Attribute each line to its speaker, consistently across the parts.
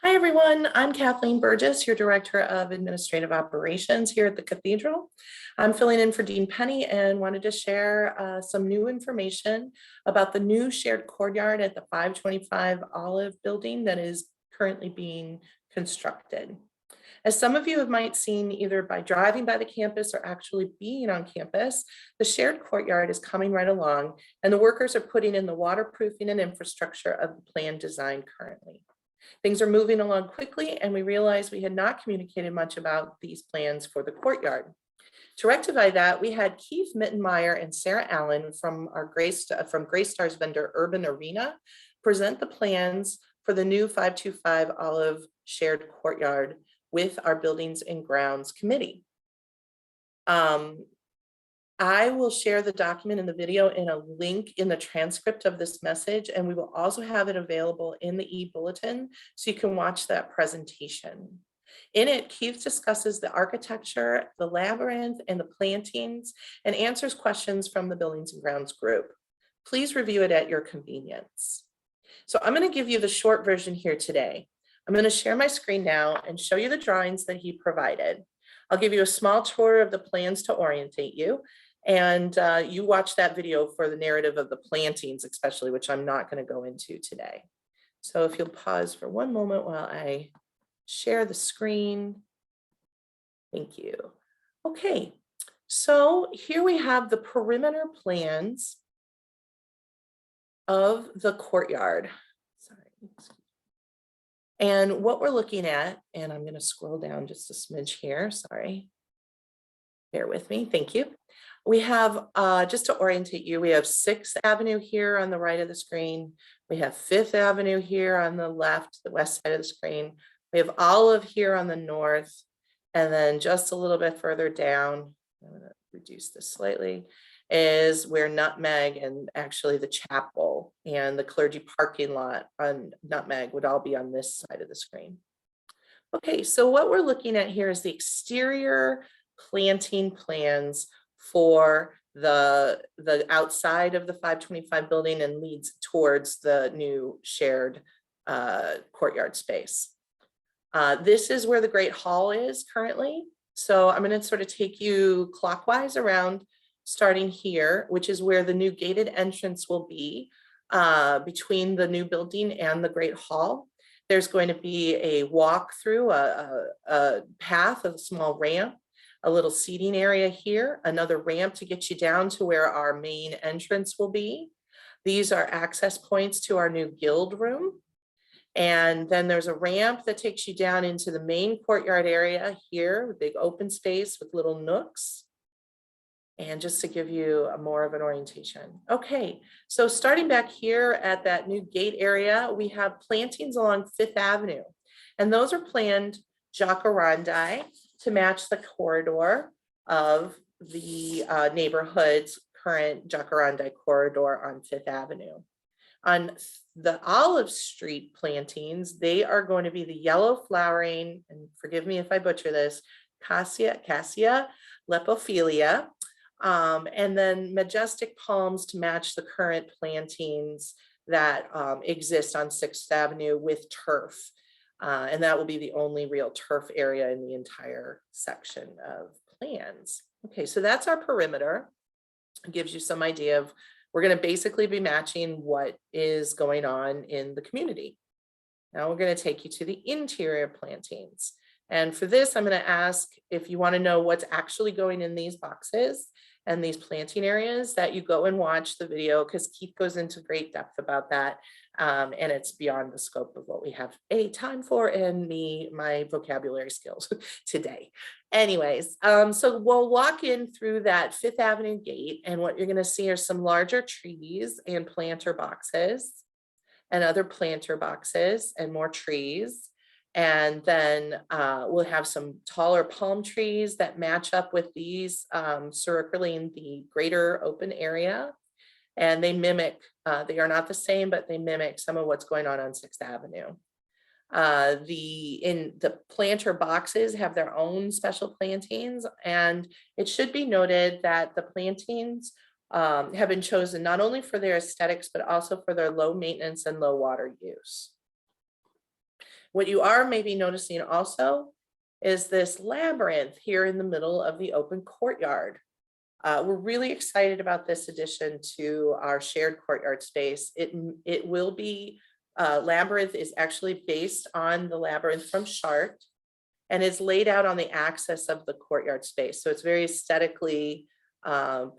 Speaker 1: Hi, everyone. I'm Kathleen Burgess, your Director of Administrative Operations here at the Cathedral. I'm filling in for Dean Penny and wanted to share some new information about the new shared courtyard at the 525 Olive building that is currently being constructed. As some of you have might seen either by driving by the campus or actually being on campus, the shared courtyard is coming right along and the workers are putting in the waterproofing and infrastructure of the planned design currently. Things are moving along quickly, and we realized we had not communicated much about these plans for the courtyard. To rectify that, we had Keith Mittenmeyer and Sarah Allen from Greystar's vendor Urban Arena present the plans for the new 525 Olive shared courtyard with our Buildings and Grounds Committee. I will share the document in the video in a link in the transcript of this message, and we will also have it available in the e-bulletin so you can watch that presentation. In it, Keith discusses the architecture, the labyrinth, and the plantings, and answers questions from the Buildings and Grounds group. Please review it at your convenience. So I'm going to give you the short version here today. I'm going to share my screen now and show you the drawings that he provided. I'll give you a small tour of the plans to orientate you. And you watch that video for the narrative of the plantings, especially, which I'm not going to go into today. So if you'll pause for one moment while I share the screen. Thank you. Okay, so here we have the perimeter plans of the courtyard. Sorry. And what we're looking at, and I'm going to scroll down just a smidge here. Sorry. Bear with me. Thank you. We have, just to orientate you, we have 6th Avenue here on the right of the screen. We have 5th Avenue here on the left, the west side of the screen. We have Olive here on the north. And then just a little bit further down, I'm going to reduce this slightly, is where Nutmeg and actually the chapel and the clergy parking lot on Nutmeg would all be on this side of the screen. Okay, so what we're looking at here is the exterior planting plans for the outside of the 525 building and leads towards the new shared courtyard space. This is where the Great Hall is currently. So I'm going to sort of take you clockwise around, starting here, which is where the new gated entrance will be between the new building and the Great Hall. There's going to be a walk through, a path, a small ramp, a little seating area here, another ramp to get you down to where our main entrance will be. These are access points to our new guild room. And then there's a ramp that takes you down into the main courtyard area here, a big open space with little nooks. And just to give you more of an orientation. Okay, so starting back here at that new gate area, we have plantings along 5th Avenue. And those are planned jacarandai to match the corridor of the neighborhood's current jacarandai corridor on 5th Avenue. On the Olive Street plantings, they are going to be the yellow flowering, and forgive me if I butcher this, Cassia lepophilia, and then majestic palms to match the current plantings that exist on 6th Avenue with turf. And that will be the only real turf area in the entire section of plans. Okay, so that's our perimeter. It gives you some idea of, we're going to basically be matching what is going on in the community. Now we're going to take you to the interior plantings. And for this, I'm going to ask if you want to know what's actually going in these boxes and these planting areas, that you go and watch the video, because Keith goes into great depth about that. And it's beyond the scope of what we have time for and my vocabulary skills today. Anyways, so we'll walk in through that 5th Avenue gate, and what you're going to see are some larger trees and planter boxes and other planter boxes and more trees. And then we'll have some taller palm trees that match up with these circling the greater open area. And they mimic, they are not the same, but they mimic some of what's going on 6th Avenue. The planter boxes have their own special plantings, and it should be noted that the plantings have been chosen not only for their aesthetics, but also for their low maintenance and low water use. What you are maybe noticing also is this labyrinth here in the middle of the open courtyard. We're really excited about this addition to our shared courtyard space. It will be, Labyrinth is actually based on the labyrinth from Chart and is laid out on the axis of the courtyard space. So it's very aesthetically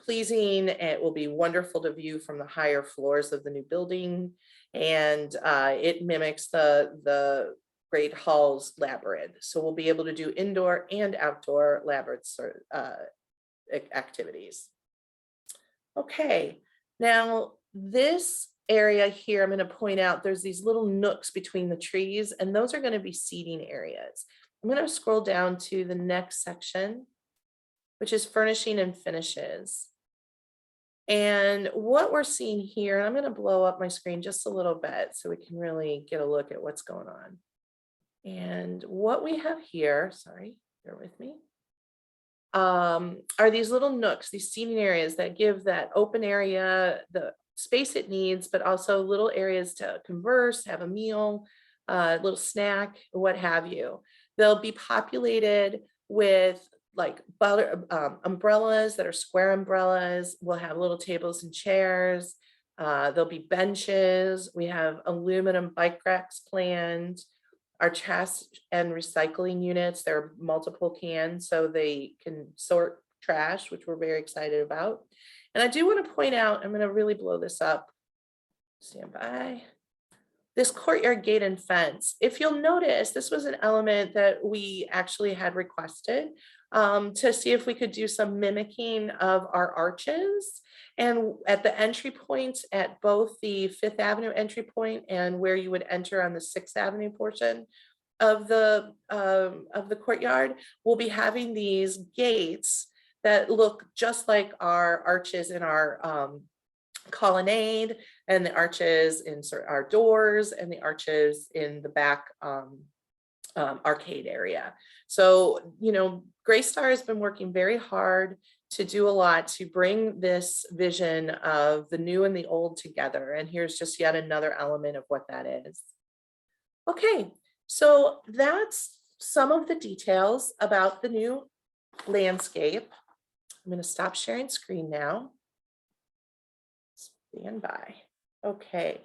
Speaker 1: pleasing. It will be wonderful to view from the higher floors of the new building. And it mimics the Great Hall's labyrinth. So we'll be able to do indoor and outdoor labyrinth activities. Okay, now this area here, I'm going to point out there's these little nooks between the trees, and those are going to be seating areas. I'm going to scroll down to the next section, which is furnishing and finishes. And what we're seeing here, and I'm going to blow up my screen just a little bit so we can really get a look at what's going on. And what we have here, sorry, bear with me, are these little nooks, these seating areas that give that open area the space it needs, but also little areas to converse, have a meal, a little snack, what have you. They'll be populated with like umbrellas that are square umbrellas. We'll have little tables and chairs. There'll be benches. We have aluminum bike racks planned. Our trash and recycling units, there are multiple cans so they can sort trash, which we're very excited about. And I do want to point out, I'm going to really blow this up. Stand by. This courtyard gate and fence. If you'll notice, this was an element that we actually had requested to see if we could do some mimicking of our arches. And at the entry points at both the 5th Avenue entry point and where you would enter on the 6th Avenue portion of the courtyard, we'll be having these gates that look just like our arches in our colonnade, and the arches in our doors, and the arches in the back arcade area. So, you know, Greystar has been working very hard to do a lot to bring this vision of the new and the old together. And here's just yet another element of what that is. Okay, so that's some of the details about the new landscape. I'm going to stop sharing screen now. Stand by. Okay.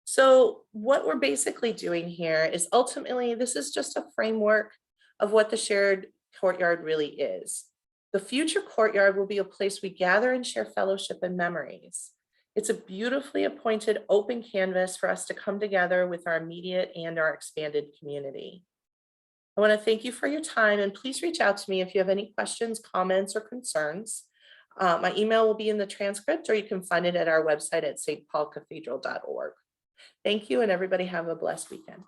Speaker 1: So what we're basically doing here is ultimately, this is just a framework of what the shared courtyard really is. The future courtyard will be a place we gather and share fellowship and memories. It's a beautifully appointed open canvas for us to come together with our immediate and our expanded community. I want to thank you for your time, and please reach out to me if you have any questions, comments, or concerns. My email will be in the transcript, or you can find it at our website at stpaulcathedral.org. Thank you, and everybody have a blessed weekend.